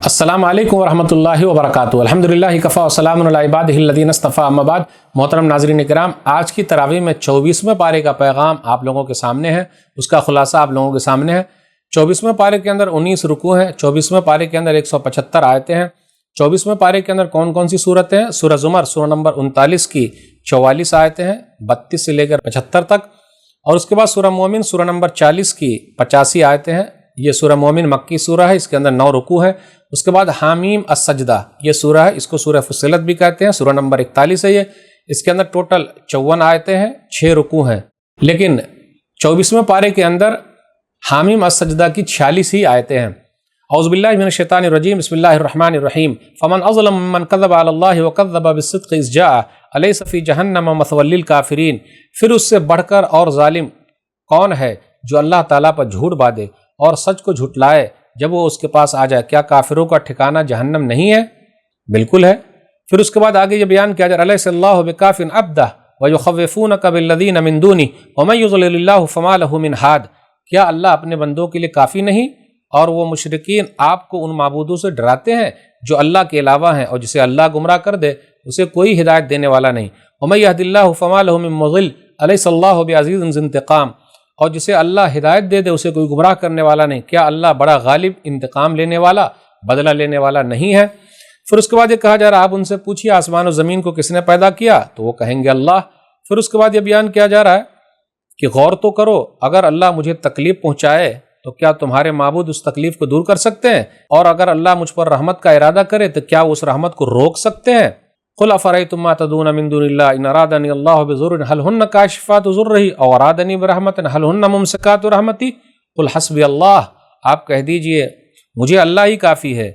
السلام علیکم ورحمۃ اللہ وبرکاتہ۔ الحمدللہ کفا وسلام علی عبادہ الذین اصطفیٰ، اما بعد۔ محترم ناظرین کرام، آج کی تراویح میں 24ویں پارے کا پیغام آپ لوگوں کے سامنے ہے، اس کا خلاصہ آپ لوگوں کے سامنے ہے۔ 24ویں پارے کے اندر 19 رکوع ہیں، 24ویں پارے کے اندر 175 آیتیں ہیں۔ 24ویں پارے کے اندر کون کون سی صورتیں ہیں؟ سورہ زمر سورہ نمبر 39 کی 44 آیتیں ہیں، 32 سے لے کر 75 تک، اور اس کے بعد سورہ مومن سورہ نمبر 40 کی 85 آیتیں ہیں۔ یہ سورہ مومن مکی سورہ ہے، اس کے اندر 9 رکوع ہے۔ اس کے بعد حامیم السجدہ یہ سورہ ہے، اس کو سورہ فصلت بھی کہتے ہیں، سورہ نمبر 41 ہے یہ، اس کے اندر ٹوٹل 54 آیتیں ہیں، 6 رکوع ہیں۔ لیکن 24ویں پارے کے اندر حامیم السجدہ کی 46 ہی آیتیں ہیں۔ اعوذ باللہ من الشیطان الرجیم، بسم اللہ الرحمن الرحیم۔ فمن اظلم ممن کذب علی اللہ وکذب بالصدق اذ جاء الیس فی جہنم مثوی للکافرین۔ پھر اس سے بڑھ کر اور ظالم کون ہے جو اللہ تعالیٰ پر جھوٹ باندھے اور سچ کو جھٹلائے جب وہ اس کے پاس آ جائے؟ کیا کافروں کا ٹھکانہ جہنم نہیں ہے؟ بالکل ہے۔ پھر اس کے بعد آگے یہ بیان کیا جائے، الیس اللہ بکاف عبدہ ویخوفونک بالذین من دونہ ومن یضلل اللہ فما لہ من ہاد۔ کیا اللہ اپنے بندوں کے لیے کافی نہیں؟ اور وہ مشرکین آپ کو ان معبودوں سے ڈراتے ہیں جو اللہ کے علاوہ ہیں، اور جسے اللہ گمراہ کر دے اسے کوئی ہدایت دینے والا نہیں۔ ومن یہد اللہ فما لہ من مضل الیس اللہ بعزیز ذی انتقام۔ اور جسے اللہ ہدایت دے دے اسے کوئی گمراہ کرنے والا نہیں۔ کیا اللہ بڑا غالب، انتقام لینے والا، بدلہ لینے والا نہیں ہے؟ پھر اس کے بعد یہ کہا جا رہا ہے، آپ ان سے پوچھیے آسمان و زمین کو کس نے پیدا کیا؟ تو وہ کہیں گے اللہ۔ پھر اس کے بعد یہ بیان کیا جا رہا ہے کہ غور تو کرو، اگر اللہ مجھے تکلیف پہنچائے تو کیا تمہارے معبود اس تکلیف کو دور کر سکتے ہیں؟ اور اگر اللہ مجھ پر رحمت کا ارادہ کرے تو کیا وہ اس رحمت کو روک سکتے ہیں؟ قل افرأیتم ما تدعون من دون اللہ ان ارادنی اللہ بضر هل ہن کاشفات ضرہ او ارادنی برحمت هل ہن ممسکات رحمتی قل حسبی اللہ۔ آپ کہہ دیجئے مجھے اللہ ہی کافی ہے،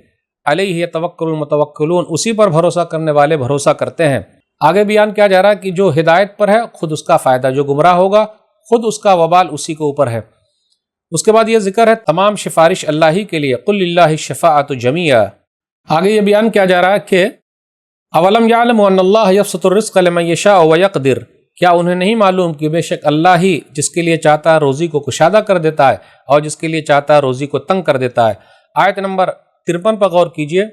علیہ یتوکل المتوکلون، اسی پر بھروسہ کرنے والے بھروسہ کرتے ہیں۔ آگے بیان کیا جا رہا ہے کہ جو ہدایت پر ہے خود اس کا فائدہ، جو گمراہ ہوگا خود اس کا وبال اسی کے اوپر ہے۔ اس کے بعد یہ ذکر ہے تمام سفارش اللہ ہی کے لیے، قل للہ الشفاعۃ جمیعا۔ آگے یہ بیان کیا جا رہا ہے کہ اولم یعلم ان اللہ یبسط الرزق لمن یشاء ویقدر۔ کیا انہیں نہیں معلوم کہ بے شک اللہ ہی جس کے لیے چاہتا ہے روزی کو کشادہ کر دیتا ہے اور جس کے لیے چاہتا ہے روزی کو تنگ کر دیتا ہے۔ آیت نمبر 53 پر غور کیجئے،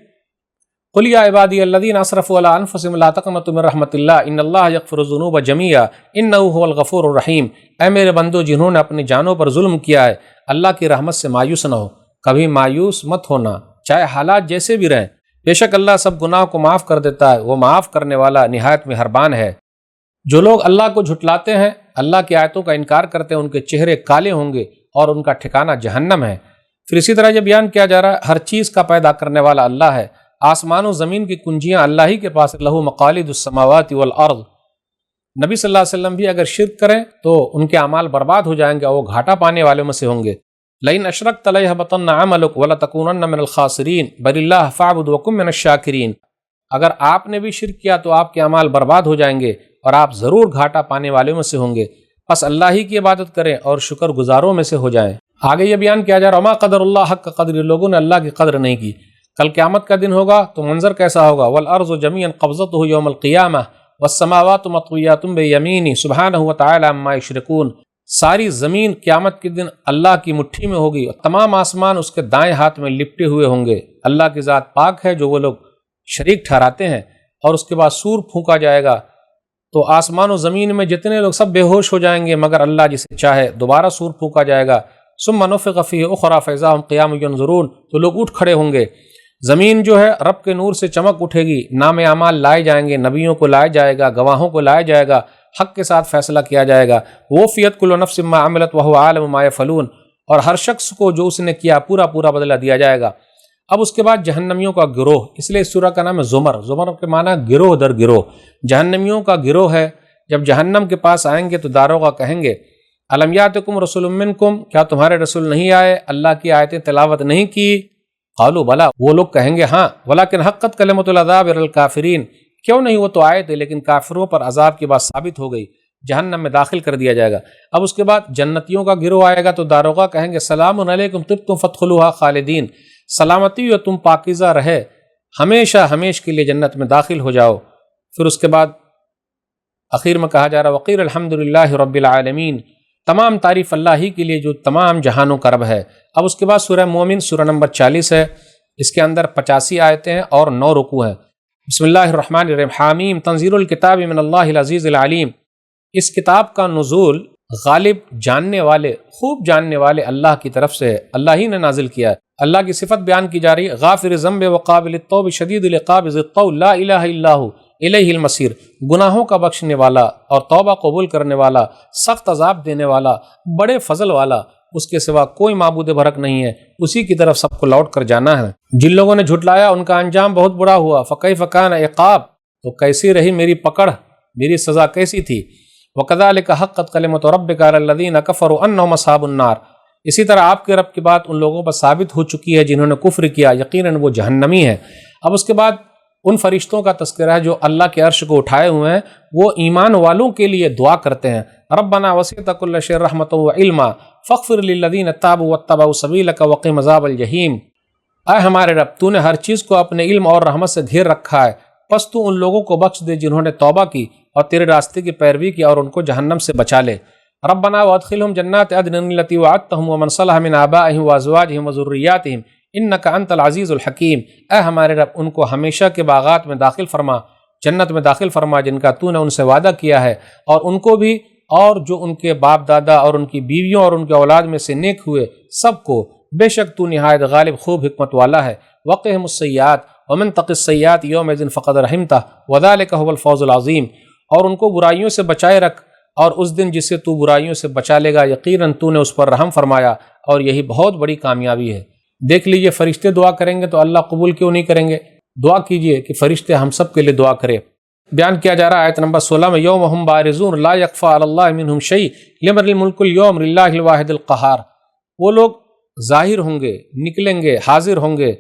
قل یا عبادی الذین اسرفوا علی انفسہم لا تقنطوا من رحمۃ اللہ ان اللہ یغفر الذنوب جمیعا انہ هو الغفور الرحیم۔ اے میرے بندو جنہوں نے اپنی جانوں پر ظلم کیا ہے، اللہ کی رحمت سے مایوس نہ ہو، کبھی مایوس مت ہونا، چاہے حالات جیسے بھی رہیں، بے شک اللہ سب گناہ کو معاف کر دیتا ہے، وہ معاف کرنے والا نہایت مہربان ہے۔ جو لوگ اللہ کو جھٹلاتے ہیں، اللہ کی آیتوں کا انکار کرتے ہیں، ان کے چہرے کالے ہوں گے اور ان کا ٹھکانہ جہنم ہے۔ پھر اسی طرح یہ بیان کیا جا رہا ہے ہر چیز کا پیدا کرنے والا اللہ ہے، آسمان و زمین کی کنجیاں اللہ ہی کے پاس، لہو مقالید السماوات والارض۔ نبی صلی اللہ علیہ وسلم بھی اگر شرک کریں تو ان کے اعمال برباد ہو جائیں گے اور وہ گھاٹا پانے والوں میں سے ہوں گے۔ لئن اشرکت لیحبطن عملک ولتکونن من الخاسرین بل اللہ فاعبد وکن من الشاکرین۔ اگر آپ نے بھی شرک کیا تو آپ کے اعمال برباد ہو جائیں گے اور آپ ضرور گھاٹا پانے والوں میں سے ہوں گے، پس اللہ ہی کی عبادت کریں اور شکر گزاروں میں سے ہو جائیں۔ آگے یہ بیان کیا جا رہا ہے وما قدر اللہ حق قدر، لوگوں نے اللہ کی قدر نہیں کی۔ کل قیامت کا دن ہوگا تو منظر کیسا ہوگا، والارض جميعا قبضته یوم القیامہ والسماوات مطویات بیمینہ سبحانہ وتعالی عما یشرکون۔ ساری زمین قیامت کے دن اللہ کی مٹھی میں ہوگی اور تمام آسمان اس کے دائیں ہاتھ میں لپٹے ہوئے ہوں گے۔ اللہ کی ذات پاک ہے جو وہ لوگ شریک ٹھہراتے ہیں۔ اور اس کے بعد سور پھونکا جائے گا تو آسمان و زمین میں جتنے لوگ سب بے ہوش ہو جائیں گے مگر اللہ جسے چاہے۔ دوبارہ سور پھونکا جائے گا، ثم نفخ فیہ اخری فاذا ہم قیام ینظرون، تو لوگ اٹھ کھڑے ہوں گے۔ زمین جو ہے رب کے نور سے چمک اٹھے گی، نام اعمال لائے جائیں گے، نبیوں کو لایا جائے گا، گواہوں کو لایا جائے گا، حق کے ساتھ فیصلہ کیا جائے گا۔ وفیت کل نفس ما عملت وهو عالم ما یفعلون، اور ہر شخص کو جو اس نے کیا پورا پورا بدلہ دیا جائے گا۔ اب اس کے بعد جہنمیوں کا گروہ، اس لیے اس سورہ کا نام ہے زمر۔ زمر کے معنی گروہ در گروہ، جہنمیوں کا گروہ ہے۔ جب جہنم کے پاس آئیں گے تو داروغہ کہیں گے الم یاتکم رسول منکم، کیا تمہارے رسول نہیں آئے، اللہ کی آیتیں تلاوت نہیں کی؟ قالوا بلا، وہ لوگ کہیں گے ہاں، ولکن حقت کلمۃ العذاب علی الکافرین، کیوں نہیں، وہ تو آئے تھے لیکن کافروں پر عذاب کی بات ثابت ہو گئی، جہنم میں داخل کر دیا جائے گا۔ اب اس کے بعد جنتیوں کا گروہ آئے گا تو داروغہ کہیں گے سلام علیکم طبتم فادخلوها خالدین، سلامتی ہو تم پاکیزہ رہے، ہمیشہ ہمیش کے لیے جنت میں داخل ہو جاؤ۔ پھر اس کے بعد اخیر میں کہا جا رہا وقیل الحمدللہ رب العالمین، تمام تعریف اللہ ہی کے لیے جو تمام جہانوں کا رب ہے۔ اب اس کے بعد سورہ مومن سورہ نمبر 40 ہے، اس کے اندر 85 آیتیں ہیں اور 9 رکوع ہیں۔ بسم اللہ الرحمن الرحیم، حامیم تنزیل الکتاب من اللہ العزیز العلیم۔ اس کتاب کا نزول غالب، جاننے والے، خوب جاننے والے اللہ کی طرف سے ہے، اللہ ہی نے نازل کیا ہے۔ اللہ کی صفت بیان کی جا رہی ہے، غافر الذنب وقابل التوب شدید العقاب ذی الطول لا الہ الا ہو الیہ المصیر، گناہوں کا بخشنے والا اور توبہ قبول کرنے والا، سخت عذاب دینے والا، بڑے فضل والا، اس کے سوا کوئی معبود برحق نہیں ہے، اسی کی طرف سب کو لوٹ کر جانا ہے۔ جن لوگوں نے جھٹلایا ان کا انجام بہت برا ہوا، فکیف کان عقاب، تو کیسی رہی میری پکڑ، میری سزا کیسی تھی۔ وَكَذَلِكَ حَقَّتْ كَلِمَةُ رَبِّكَ عَلَى الَّذِينَ كَفَرُوا أَنَّهُمْ أَصْحَابُ النَّارِ، اسی طرح آپ کے رب کی بات ان لوگوں پر ثابت ہو چکی ہے جنہوں نے کفر کیا، یقیناً وہ جہنمی ہے۔ اب اس کے بعد ان فرشتوں کا تذکرہ ہے جو اللہ کے عرش کو اٹھائے ہوئے ہیں، وہ ایمان والوں کے لیے دعا کرتے ہیں، ربنا وسعت کل شیء رحمۃ وعلما فاغفر للذین تابوا واتبعوا سبیلک وقهم عذاب الجحیم۔ اے ہمارے رب، تو نے ہر چیز کو اپنے علم اور رحمت سے گھیر رکھا ہے، پس تو ان لوگوں کو بخش دے جنہوں نے توبہ کی اور تیرے راستے کی پیروی کی اور ان کو جہنم سے بچا لے۔ ربنا وادخلهم جنات عدن التي وعدتهم ومن صلح من آبائهم وازواجهم وذرياتهم انک انت العزیز الحکیم۔ اے ہمارے رب، ان کو ہمیشہ کے باغات میں داخل فرما، جنت میں داخل فرما جن کا تو نے ان سے وعدہ کیا ہے، اور ان کو بھی اور جو ان کے باپ دادا اور ان کی بیویوں اور ان کے اولاد میں سے نیک ہوئے سب کو، بے شک تو نہایت غالب خوب حکمت والا ہے۔ وقهم السیئات ومن تق السیئات یومئذ فقد رحمتہ وذلک هو الفوز العظیم، اور ان کو برائیوں سے بچائے رکھ، اور اس دن جسے تو برائیوں سے بچا لے گا یقیناً تو نے اس پر رحم فرمایا، اور یہی بہت بڑی کامیابی ہے۔ دیکھ لیجئے، فرشتے دعا کریں گے تو اللہ قبول کیوں نہیں کریں گے؟ دعا کیجئے کہ فرشتے ہم سب کے لیے دعا کرے۔ بیان کیا جا رہا ہے آیت نمبر 16 میں، یوم ہم بارزون لا یخفی علی اللہ منہم شیء لمن الملک اليوم للہ الواحد القہار۔ وہ لوگ ظاہر ہوں گے، نکلیں گے، حاضر ہوں گے،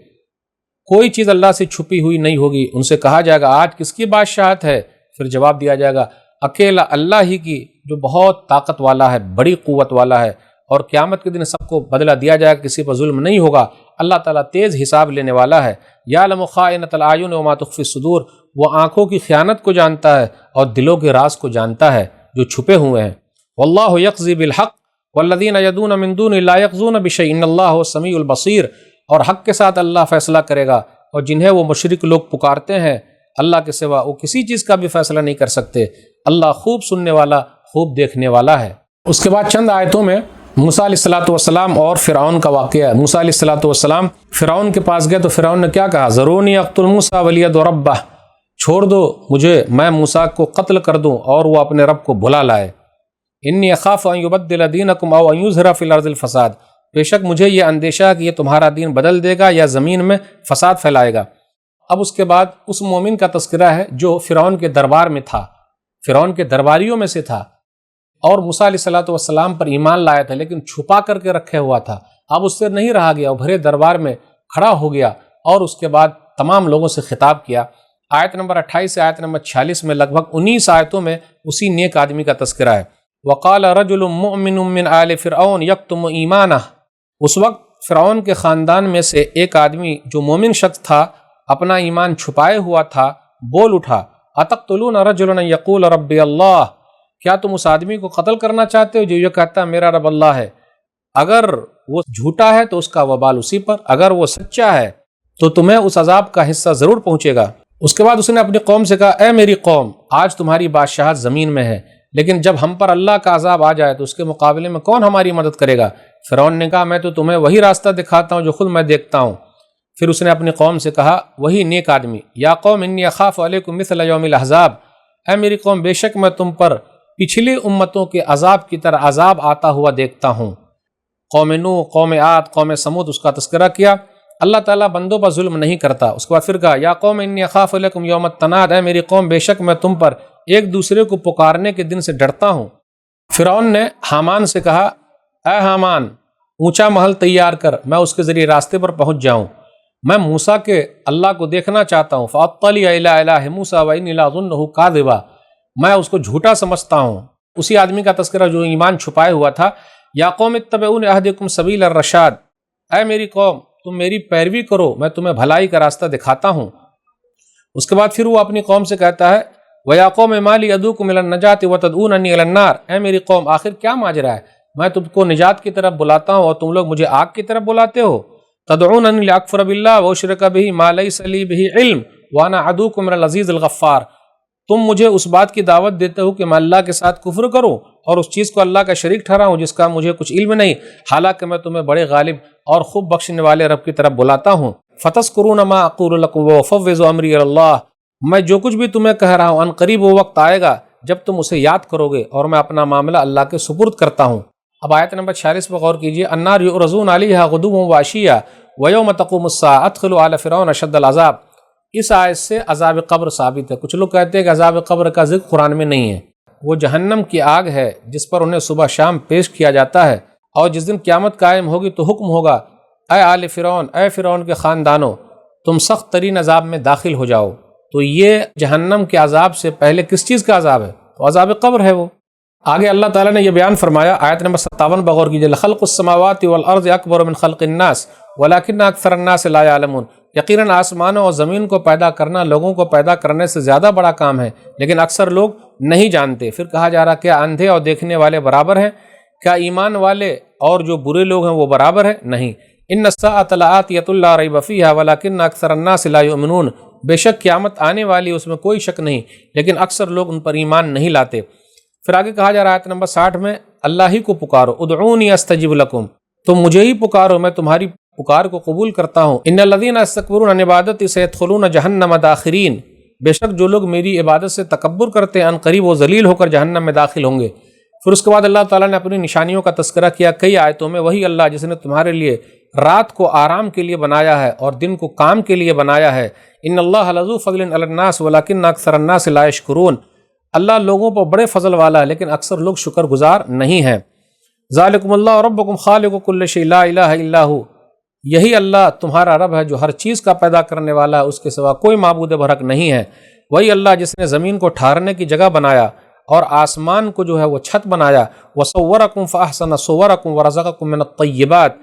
کوئی چیز اللہ سے چھپی ہوئی نہیں ہوگی۔ ان سے کہا جائے گا آج کس کی بادشاہت ہے؟ پھر جواب دیا جائے گا اکیلا اللہ ہی کی، جو بہت طاقت والا ہے، بڑی قوت والا ہے، اور قیامت کے دن سب کو بدلہ دیا جائے گا، کسی پر ظلم نہیں ہوگا۔ اللہ تعالیٰ تیز حساب لینے والا ہے۔ یعلم خائنۃ الاعین وما تخفی الصدور، وہ آنکھوں کی خیانت کو جانتا ہے اور دلوں کے راز کو جانتا ہے جو چھپے ہوئے ہیں۔ واللہ یقضی بالحق والذین یدعون من دونہ لا یقضون بشیء ان اللہ هو السمیع البصیر، اور حق کے ساتھ اللہ فیصلہ کرے گا، اور جنہیں وہ مشرک لوگ پکارتے ہیں اللہ کے سوا وہ کسی چیز کا بھی فیصلہ نہیں کر سکتے۔ اللہ خوب سننے والا، خوب دیکھنے والا ہے۔ اس کے بعد چند آیتوں میں موسیٰ علیہ السلام اور فرعون کا واقعہ ہے۔ موسیٰ علیہ السلام فرعون کے پاس گئے تو فرعون نے کیا کہا؟ ذرونی اقتل موسیٰ ولیدع ربہ، چھوڑ دو مجھے، میں موسیٰ کو قتل کر دوں اور وہ اپنے رب کو بلا لائے۔ انی اخاف ان یبدل دینکم او ان یظہر فی الارض الفساد، بے شک مجھے یہ اندیشہ ہے کہ یہ تمہارا دین بدل دے گا یا زمین میں فساد پھیلائے گا۔ اب اس کے بعد اس مومن کا تذکرہ ہے جو فرعون کے دربار میں تھا، فرعون کے درباریوں میں سے تھا، اور موسیٰ علیہ السلام پر ایمان لایا تھا لیکن چھپا کر کے رکھے ہوا تھا۔ اب اس سے نہیں رہا گیا، وہ بھرے دربار میں کھڑا ہو گیا اور اس کے بعد تمام لوگوں سے خطاب کیا۔ آیت نمبر 28 سے آیت نمبر 46 میں لگ بھگ 19 آیتوں میں اسی نیک آدمی کا تذکرہ ہے۔ وقال رجل مؤمن من آل فرعون یکتم ایمانہ، اس وقت فرعون کے خاندان میں سے ایک آدمی جو مومن شخص تھا، اپنا ایمان چھپائے ہوا تھا، بول اٹھا اتقتلون رجلا یقول ربی اللہ، کیا تم اس آدمی کو قتل کرنا چاہتے ہو جو یہ کہتا ہے میرا رب اللہ ہے؟ اگر وہ جھوٹا ہے تو اس کا وبال اسی پر، اگر وہ سچا ہے تو تمہیں اس عذاب کا حصہ ضرور پہنچے گا۔ اس کے بعد اس نے اپنی قوم سے کہا اے میری قوم، آج تمہاری بادشاہت زمین میں ہے، لیکن جب ہم پر اللہ کا عذاب آ جائے تو اس کے مقابلے میں کون ہماری مدد کرے گا؟ فرعون نے کہا میں تو تمہیں وہی راستہ دکھاتا ہوں جو خود میں دیکھتا ہوں۔ پھر اس نے اپنی قوم سے کہا، وہی نیک آدمی، یا قوم انی اخاف علیکم مثل یوم الاحزاب، اے میری قوم بے شک میں تم پر پچھلی امتوں کے عذاب کی طرح عذاب آتا ہوا دیکھتا ہوں۔ قوم نوح، قوم عاد، قوم سمود، اس کا تذکرہ کیا۔ اللہ تعالیٰ بندوں پر ظلم نہیں کرتا۔ اس کے بعد پھر کہا یا قوم انی اخاف علیکم یوم التناد، اے میری قوم بے شک میں تم پر ایک دوسرے کو پکارنے کے دن سے ڈرتا ہوں۔ فرعون نے حامان سے کہا اے حامان، اونچا محل تیار کر، میں اس کے ذریعے راستے پر پہنچ جاؤں، میں موسیٰ کے اللہ کو دیکھنا چاہتا ہوں۔ فاطلع الی الہ موسیٰ وانی لاظنہ کاذبا، میں اس کو جھوٹا سمجھتا ہوں۔ اسی آدمی کا تذکرہ جو ایمان چھپائے ہوا تھا۔ یا قوم اتبعون اہدکم سبیل الرشاد، اے میری قوم تم میری پیروی کرو، میں تمہیں بھلائی کا راستہ دکھاتا ہوں۔ اس کے بعد پھر وہ اپنی قوم سے کہتا ہے وَيَا قَوْمِ مَا لِي أَدْعُوكُمْ إِلَى النَّجَاةِ وَتَدْعُونَنِي إِلَى النَّارِ، اے میری قوم آخر کیا ماجرا ہے؟ میں تم کو نجات کی طرف بلاتا ہوں اور تم لوگ مجھے آگ کی طرف بلاتے ہو۔ تدعوننی لاکفر باللہ واشرک بہ ما لیس لی بہ علم وانا عدوکم العزیز الغفار، تم مجھے اس بات کی دعوت دیتے ہو کہ میں اللہ کے ساتھ کفر کروں اور اس چیز کو اللہ کا شریک ٹھہراؤں جس کا مجھے کچھ علم نہیں، حالانکہ میں تمہیں بڑے غالب اور خوب بخشنے والے رب کی طرف بلاتا ہوں۔ فتذکرون ما اقول لکم وافوض امری الی اللہ، میں جو کچھ بھی تمہیں کہہ رہا ہوں ان قریب وہ وقت آئے گا جب تم اسے یاد کرو گے اور میں اپنا معاملہ اللہ کے سپرد کرتا ہوں۔ اب آیت نمبر 46 پر غور کیجیے، النار یعرضون علیہا غدوا وعشیا ویوم تقوم الساعۃ ادخلوا آل فرعون اشد العذاب۔ اس آیت سے عذاب قبر ثابت ہے۔ کچھ لوگ کہتے ہیں کہ عذاب قبر کا ذکر قرآن میں نہیں ہے، وہ جہنم کی آگ ہے جس پر انہیں صبح شام پیش کیا جاتا ہے، اور جس دن قیامت قائم ہوگی تو حکم ہوگا، اے آل فرعون، اے فرعون کے خاندانوں، تم سخت ترین عذاب میں داخل ہو جاؤ۔ تو یہ جہنم کے عذاب سے پہلے کس چیز کا عذاب ہے؟ تو عذاب قبر ہے۔ وہ آگے اللہ تعالیٰ نے یہ بیان فرمایا آیت نمبر 57 بغور کیجیے، لخلق السماوات والارض اکبر من خلق الناس ولکن اکثر الناس لا یعلمون، یقیناً آسمانوں اور زمین کو پیدا کرنا لوگوں کو پیدا کرنے سے زیادہ بڑا کام ہے، لیکن اکثر لوگ نہیں جانتے۔ پھر کہا جا رہا کیا اندھے اور دیکھنے والے برابر ہیں؟ کیا ایمان والے اور جو برے لوگ ہیں وہ برابر ہیں؟ نہیں۔ ان الساعۃ لآتیۃ لا ریب فیہا ولکن اکثر الناس لا یؤمنون، بے شک قیامت آنے والی اس میں کوئی شک نہیں، لیکن اکثر لوگ ان پر ایمان نہیں لاتے۔ پھر آگے کہا جا رہا ہے آیت نمبر 60 میں، اللہ ہی کو پکارو، ادعونی استجب لکم، تم مجھے ہی پکارو میں تمہاری پکار کو قبول کرتا ہوں۔ ان الذین یستکبرون عن عبادتی سیدخلون جہنم داخرین، بے شک جو لوگ میری عبادت سے تکبر کرتے ہیں ان قریب وہ ذلیل ہو کر جہنم میں داخل ہوں گے۔ پھر اس کے بعد اللہ تعالیٰ نے اپنی نشانیوں کا تذکرہ کیا کئی آیتوں میں، وہی اللہ جس نے تمہارے لیے رات کو آرام کے لیے بنایا ہے اور دن کو کام کے لیے بنایا ہے۔ ان اللہ لذو فضل علی الناس ولکن اکثر الناس لا یشکرون، اللہ لوگوں پر بڑے فضل والا ہے لیکن اکثر لوگ شکر گزار نہیں ہیں۔ ذالکم اللہ ربکم خالق کل شیء لا الہ الا ہو، یہی اللہ تمہارا رب ہے جو ہر چیز کا پیدا کرنے والا ہے، اس کے سوا کوئی معبود برحق نہیں ہے۔ وہی اللہ جس نے زمین کو ٹھہرنے کی جگہ بنایا اور آسمان کو جو ہے وہ چھت بنایا، وصورکم فاحسن صورکم ورزقکم من الطیبات،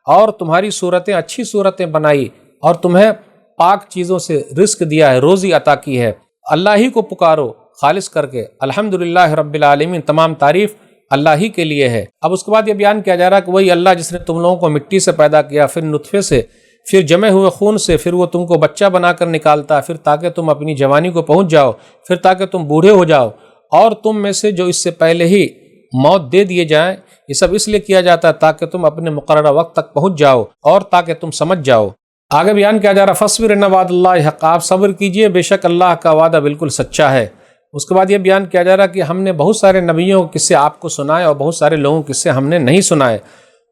اور تمہاری صورتیں اچھی صورتیں بنائی اور تمہیں پاک چیزوں سے رزق دیا ہے، روزی عطا کی ہے۔ اللہ ہی کو پکارو خالص کر کے، الحمدللہ رب العالمین، تمام تعریف اللہ ہی کے لیے ہے۔ اب اس کے بعد یہ بیان کیا جا رہا ہے کہ وہی اللہ جس نے تم لوگوں کو مٹی سے پیدا کیا، پھر نطفے سے، پھر جمے ہوئے خون سے، پھر وہ تم کو بچہ بنا کر نکالتا ہے، پھر تاکہ تم اپنی جوانی کو پہنچ جاؤ، پھر تاکہ تم بوڑھے ہو جاؤ، اور تم میں سے جو اس سے پہلے ہی موت دے دیے جائیں۔ یہ سب اس لیے کیا جاتا ہے تاکہ تم اپنے مقررہ وقت تک پہنچ جاؤ اور تاکہ تم سمجھ جاؤ۔ آگے بیان کیا جا رہا فاصبر ان وعد اللہ حق، آپ صبر کیجئے بے شک اللہ کا وعدہ بالکل سچا ہے۔ اس کے بعد یہ بیان کیا جا رہا کہ ہم نے بہت سارے نبیوں کے قصے آپ کو سنائے اور بہت سارے لوگوں کے قصے ہم نے نہیں سنائے۔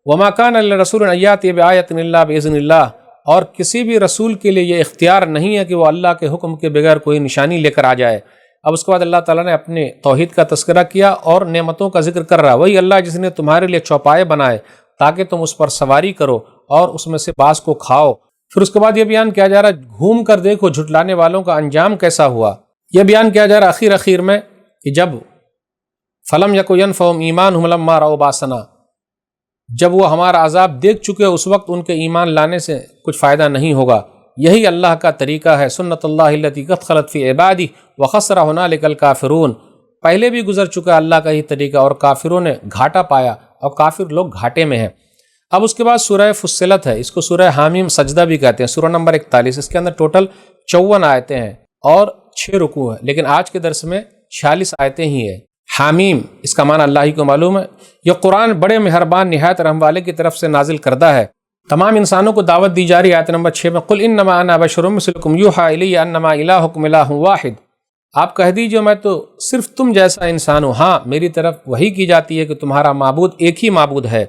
وما کان لرسول ان یأتی بآیۃ الا بإذن اللہ، اور کسی بھی رسول کے لیے یہ اختیار نہیں ہے کہ وہ اللہ کے حکم کے بغیر کوئی نشانی لے کر آ جائے۔ اب اس کے بعد اللہ تعالیٰ نے اپنے توحید کا تذکرہ کیا اور نعمتوں کا ذکر کر رہا، وہی اللہ جس نے تمہارے لیے چوپائے بنائے تاکہ تم اس پر سواری کرو اور اس میں سے بعض کو کھاؤ۔ پھر اس کے بعد یہ بیان کیا جا رہا گھوم کر دیکھو جھٹلانے والوں کا انجام کیسا ہوا۔ یہ بیان کیا جا رہا اخیر میں کہ جب فلم یک ینفعہم ایمانہم لما رأوا باسنا، جب وہ ہمارا عذاب دیکھ چکے اس وقت ان کے ایمان لانے سے کچھ فائدہ نہیں ہوگا۔ یہی اللہ کا طریقہ ہے، سنت اللہ التی قد خلت فی عبادی وخسر ہنالک الکافرون، پہلے بھی گزر چکا اللہ کا ہی طریقہ اور کافروں نے گھاٹا پایا اور کافر لوگ گھاٹے میں ہیں۔ اب اس کے بعد سورہ فصلت ہے، اس کو سورہ حامیم سجدہ بھی کہتے ہیں، سورہ نمبر 41، اس کے اندر ٹوٹل 54 آیتیں ہیں اور 6 رکوع ہیں، لیکن آج کے درس میں 46 آیتیں ہی ہیں۔ حامیم اس کا معنی اللہ ہی کو معلوم ہے۔ یہ قرآن بڑے مہربان نہایت رحم والے کی طرف سے نازل کردہ ہے، تمام انسانوں کو دعوت دی جا رہی ہے۔ آیت نمبر 6 میں قل انما انا بشر مثلکم یوحی الی انما الہکم الہ واحد، آپ کہہ دیجئے میں تو صرف تم جیسا انسان ہوں، ہاں میری طرف وحی کی جاتی ہے کہ تمہارا معبود ایک ہی معبود ہے۔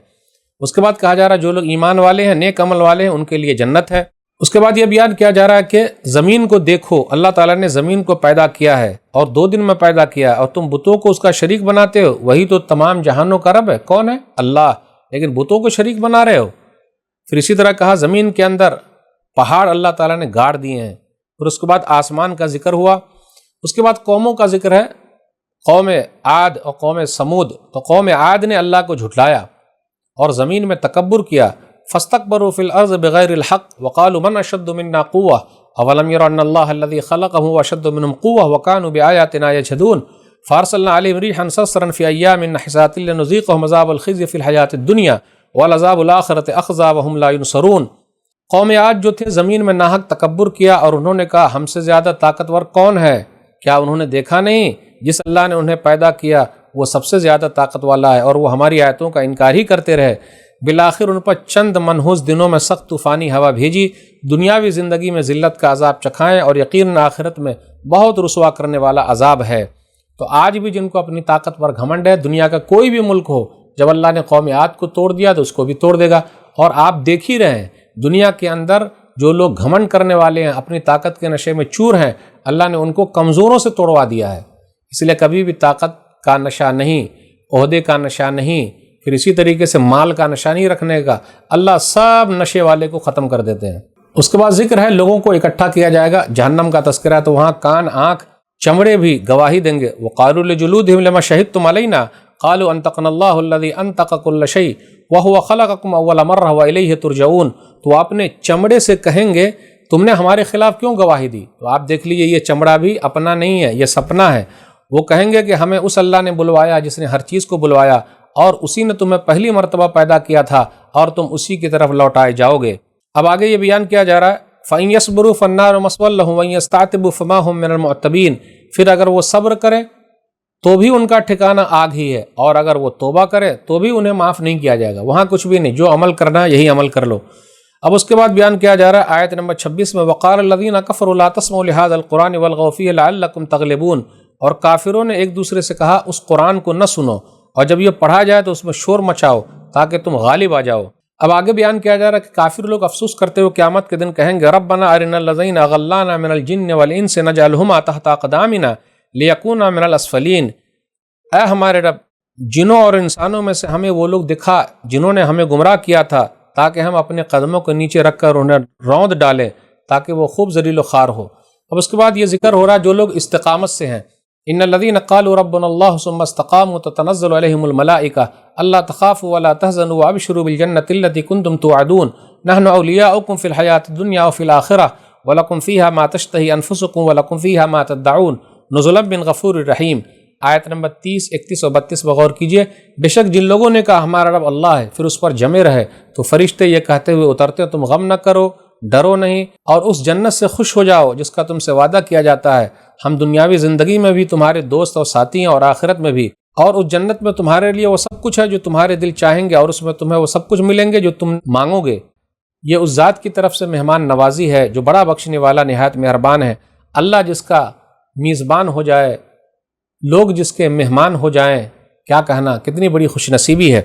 اس کے بعد کہا جا رہا جو لوگ ایمان والے ہیں، نیک عمل والے ہیں، ان کے لیے جنت ہے۔ اس کے بعد یہ بیان کیا جا رہا ہے کہ زمین کو دیکھو، اللہ تعالیٰ نے زمین کو پیدا کیا ہے اور 2 دن میں پیدا کیا ہے، اور تم بتوں کو اس کا شریک بناتے ہو، وہی تو تمام جہانوں کا رب ہے۔ کون ہے؟ اللہ، لیکن بتوں کو شریک بنا رہے ہو۔ پھر اسی طرح کہا زمین کے اندر پہاڑ اللہ تعالیٰ نے گاڑ دیے ہیں۔ پھر اس کے بعد آسمان کا ذکر ہوا۔ اس کے بعد قوموں کا ذکر ہے، قوم عاد اور قوم سمود۔ تو قوم عاد نے اللہ کو جھٹلایا اور زمین میں تکبر کیا، فاستکبروا فی الارض بغیر الحق وقالوا من اشد منا قوة اولم يروا ان اللہ الذی خلقهم اشد منهم قوة وكانوا بآیاتنا یجحدون فارسلنا علیہم ریحا صرصرا فی ایام نحسات لنذیقهم عذاب الخزي فی الحیاة الدنیا ولعذاب الآخرة اخزی وهم لا ینصرون۔ قوم عاد جو تھے زمین میں ناحق تکبر کیا اور انہوں نے کہا ہم سے زیادہ طاقتور کون ہے؟ کیا انہوں نے دیکھا نہیں جس اللہ نے انہیں پیدا کیا وہ سب سے زیادہ طاقت والا ہے اور وہ ہماری آیتوں کا انکار ہی کرتے رہے۔ بالآخر ان پر چند منحوس دنوں میں سخت طوفانی ہوا بھیجی، دنیاوی زندگی میں ذلت کا عذاب چکھائیں اور یقیناً آخرت میں بہت رسوا کرنے والا عذاب ہے۔ تو آج بھی جن کو اپنی طاقت پر گھمنڈ ہے، دنیا کا کوئی بھی ملک ہو، جب اللہ نے قوم عاد کو توڑ دیا تو اس کو بھی توڑ دے گا۔ اور آپ دیکھ ہی رہے ہیں دنیا کے اندر جو لوگ گھمنڈ کرنے والے ہیں، اپنی طاقت کے نشے میں چور ہیں، اللہ نے ان کو کمزوروں سے توڑوا دیا ہے۔ اس لیے کبھی بھی طاقت کا نشہ نہیں، عہدے کا نشہ نہیں، پھر اسی طریقے سے مال کا نشہ نہیں رکھنے کا، اللہ سب نشے والے کو ختم کر دیتے ہیں۔ اس کے بعد ذکر ہے لوگوں کو اکٹھا کیا جائے گا، جہنم کا تذکرہ ہے، تو وہاں کان، آنکھ، چمڑے بھی گواہی دیں گے۔ وقالوا لجلودهم لما شهدتم علينا قالوا انطقنا الله الذي انطق كل شيء وهو خلقكم اول مره واليه ترجعون۔ تو اپنے چمڑے سے کہیں گے تم نے ہمارے خلاف کیوں گواہی دی؟ تو آپ دیکھ لیجئے یہ چمڑا بھی اپنا نہیں ہے، یہ سپنا ہے۔ وہ کہیں گے کہ ہمیں اس اللہ نے بلوایا جس نے ہر چیز کو بلوایا، اور اسی نے تمہیں پہلی مرتبہ پیدا کیا تھا اور تم اسی کی طرف لوٹائے جاؤ گے۔ اب آگے یہ بیان کیا جا رہا ہے فَإِن يَصْبِرُوا فَالنَّارُ مَثْوًى لَهُمْ وَإِن يَسْتَعْتِبُوا فَمَا هُمْ مِنَ الْمُعْتَبِينَ۔ پھر اگر وہ صبر کرے تو بھی ان کا ٹھکانہ آگ ہی ہے، اور اگر وہ توبہ کرے تو بھی انہیں معاف نہیں کیا جائے گا، وہاں کچھ بھی نہیں، جو عمل کرنا ہے یہی عمل کر لو۔ اب اس کے بعد بیان کیا جا رہا ہے آیت نمبر 26 میں وَقَالَ الَّذِينَ كَفَرُوا لَا تَسْمَعُوا لِهَذَا الْقُرْآنِ وَالْغَوْا فِيهِ لَعَلَّكُمْ تَغْلِبُونَ۔ اور کافروں نے ایک دوسرے سے کہا اس قرآن کو نہ سنو، اور جب یہ پڑھا جائے تو اس میں شور مچاؤ تاکہ تم غالب آ جاؤ۔ اب آگے بیان کیا جا رہا ہے کہ کافر لوگ افسوس کرتے ہوئے قیامت کے دن کہیں گے ربنا ارنا الذین اغلانا من الجن والانس نجعلہما تحت اقدامنا لیکونا من الاسفلین۔ اے ہمارے رب، جنوں اور انسانوں میں سے ہمیں وہ لوگ دکھا جنہوں نے ہمیں گمراہ کیا تھا، تاکہ ہم اپنے قدموں کو نیچے رکھ کر انہیں روند ڈالیں تاکہ وہ خوب ذلیل و خوار ہو۔ اب اس کے بعد یہ ذکر ہو رہا جو لوگ استقامت سے ہیں، ان الذين قالوا ربنا الله ثم استقاموا تتنزل عليهم الملائكة الا تخافوا ولا تحزنوا وابشروا بالجنة التي كنتم توعدون نحن اولياؤكم في الحياة الدنيا وفي الآخرة ولكم فيها ما تشتهي انفسكم ولكم فيها ما تدعون نزلا من غفور رحیم۔ آیت نمبر 30، 31 اور 32 بغور کیجئے۔ بے شک جن لوگوں نے کہا ہمارا رب اللہ ہے پھر اس پر جمے رہے تو فرشتے یہ کہتے ہوئے اترتے تم غم نہ کرو، ڈرو نہیں، اور اس جنت سے خوش ہو جاؤ جس کا تم سے وعدہ کیا جاتا ہے، ہم دنیاوی زندگی میں بھی تمہارے دوست اور ساتھی ہیں اور آخرت میں بھی، اور اس جنت میں تمہارے لیے وہ سب کچھ ہے جو تمہارے دل چاہیں گے، اور اس میں تمہیں وہ سب کچھ ملیں گے جو تم مانگو گے۔ یہ اس ذات کی طرف سے مہمان نوازی ہے جو بڑا بخشنے والا نہایت مہربان ہے۔ اللہ جس کا میزبان ہو جائے، لوگ جس کے مہمان ہو جائیں، کیا کہنا، کتنی بڑی خوش نصیبی ہے۔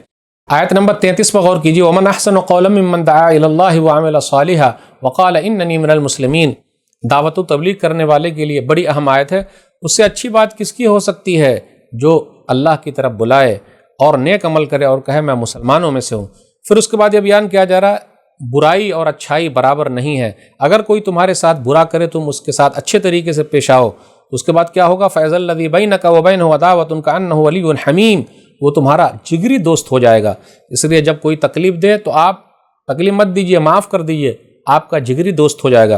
آیت نمبر 33 پر غور کیجیے وَمَنْ أَحْسَنُ قَوْلًا مِّمَّنْ دَعَا إِلَى اللَّهِ وَعَمِلَ صَالِحًا وَقَالَ إِنَّنِي مِنَ الْمُسْلِمِينَ۔ دعوت و تبلیغ کرنے والے کے لیے بڑی اہم آیت ہے۔ اس سے اچھی بات کس کی ہو سکتی ہے جو اللہ کی طرف بلائے اور نیک عمل کرے اور کہے میں مسلمانوں میں سے ہوں۔ پھر اس کے بعد یہ بیان کیا جا رہا ہے برائی اور اچھائی برابر نہیں ہے، اگر کوئی تمہارے ساتھ برا کرے تم اس کے ساتھ اچھے طریقے سے پیش آؤ، اس کے بعد کیا ہوگا فَإِذَا الَّذِي بَيْنَكَ وَبَيْنَهُ عَدَاوَةٌ كَأَنَّهُ وَلِيٌّ حَمِيمٌ۔ وہ تمہارا جگری دوست ہو جائے گا۔ اس لیے جب کوئی تکلیف دے تو آپ تکلیف مت دیجئے، معاف کر دیجئے، آپ کا جگری دوست ہو جائے گا۔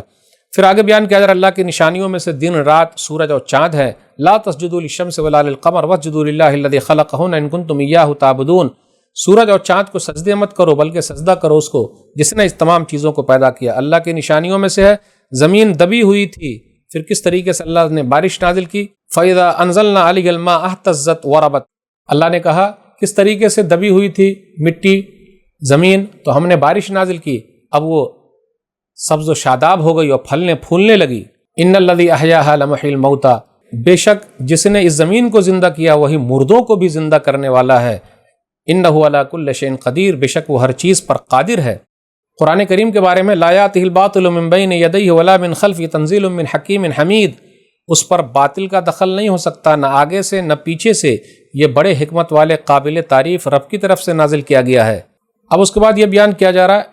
پھر آگے بیان کیا جا رہا ہے اللہ کی نشانیوں میں سے دن، رات، سورج اور چاند ہے۔ لا تسجدوا للشمس ولا للقمر واسجدوا للہ الذی خلقہن ان کنتم ایاہ تعبدون۔ سورج اور چاند کو سجدے مت کرو بلکہ سجدہ کرو اس کو جس نے اس تمام چیزوں کو پیدا کیا۔ اللہ کی نشانیوں میں سے ہے زمین دبی ہوئی تھی، پھر کس طریقے سے اللہ نے بارش نازل کی۔ فَإِذَا أَنزَلْنَا عَلَيْهَا الْمَاءَ اهْتَزَّتْ وَرَبَتْ۔ اللہ نے کہا کس طریقے سے دبی ہوئی تھی مٹی، زمین، تو ہم نے بارش نازل کی، اب وہ سبز و شاداب ہو گئی اور پھلنے پھولنے لگی۔ ان الذی احیاها لمحی الموتى۔ بے شک جس نے اس زمین کو زندہ کیا وہی مردوں کو بھی زندہ کرنے والا ہے۔ انہ علی کل شیء قدیر۔ بے شک وہ ہر چیز پر قادر ہے۔ قرآن کریم کے بارے میں لا یأتیہ الباطل من بین یدیہ ولا من خلفہ تنزیل من حکیم حمید۔ اس پر باطل کا دخل نہیں ہو سکتا، نہ آگے سے نہ پیچھے سے، یہ بڑے حکمت والے قابل تعریف رب کی طرف سے نازل کیا گیا ہے۔ اب اس کے بعد یہ بیان کیا جا رہا ہے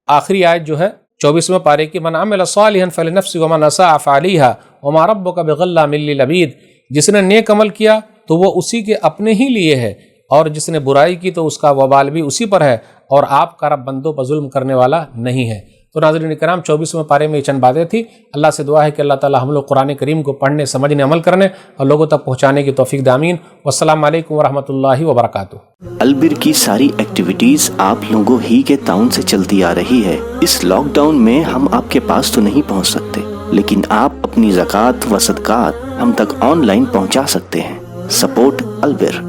آخری آیت جو ہے 24ویں پارے کی من عمل صالحا فلنفسہ ومن اساء فعلیہا وما ربک بغلام للعبید۔ جس نے نیک عمل کیا تو وہ اسی کے اپنے ہی لیے ہے، اور جس نے برائی کی تو اس کا وبال بھی اسی پر ہے، اور آپ کا رب بندوں پر ظلم کرنے والا نہیں ہے۔ تو ناظرین کرام 24ویں پارے میں یہ چند باتیں تھی. اللہ سے دعا ہے کہ اللہ تعالی ہم لوگ قرآن کریم کو پڑھنے سمجھنے عمل کرنے اور لوگوں تک پہنچانے کی توفیق دے. آمین. والسلام علیکم ورحمۃ اللہ وبرکاتہ. البر کی ساری ایکٹیویٹیز آپ لوگوں ہی کے تعاون سے چلتی آ رہی ہے. اس لاک ڈاؤن میں ہم آپ کے پاس تو نہیں پہنچ سکتے، لیکن آپ اپنی زکوٰۃ و صدقات ہم تک آن لائن پہنچا سکتے ہیں. سپورٹ البر.